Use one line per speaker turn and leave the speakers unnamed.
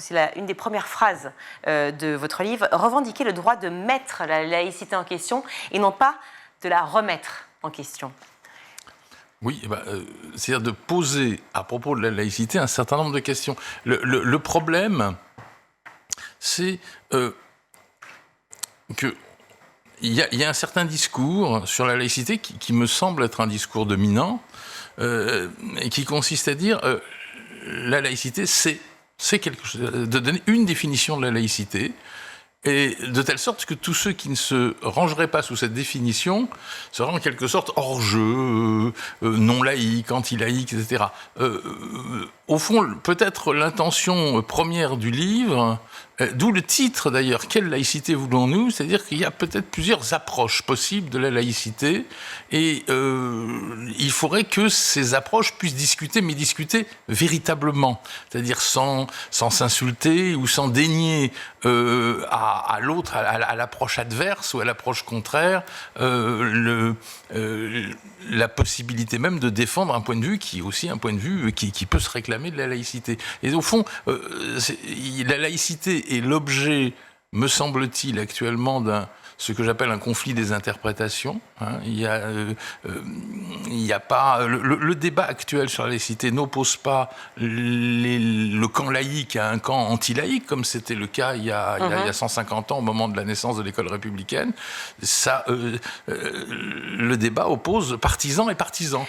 c'est une des premières phrases de votre livre, revendiquer le droit de mettre la laïcité en question et non pas de la remettre en question.
Oui, c'est-à-dire de poser à propos de la laïcité un certain nombre de questions. Le problème, c'est qu'il y a un certain discours sur la laïcité qui me semble être un discours dominant, et qui consiste à dire la laïcité, c'est quelque chose, de donner une définition de la laïcité, et de telle sorte que tous ceux qui ne se rangeraient pas sous cette définition seraient en quelque sorte hors jeu, non laïque, anti-laïque, etc. Au fond, peut-être l'intention première du livre, d'où le titre d'ailleurs, quelle laïcité voulons-nous ? C'est-à-dire qu'il y a peut-être plusieurs approches possibles de la laïcité, et il faudrait que ces approches puissent discuter, mais discuter véritablement, c'est-à-dire sans s'insulter ou sans dénier à l'autre, à l'approche adverse ou à l'approche contraire, la possibilité même de défendre un point de vue qui est aussi un point de vue qui peut se réclamer de la laïcité. Et au fond, la laïcité est l'objet, me semble-t-il, actuellement ce que j'appelle un conflit des interprétations. Il y a pas le débat actuel sur la laïcité n'oppose pas le camp laïque à un camp anti-laïque, comme c'était le cas il y a 150 ans au moment de la naissance de l'école républicaine. Le débat oppose partisans et partisans.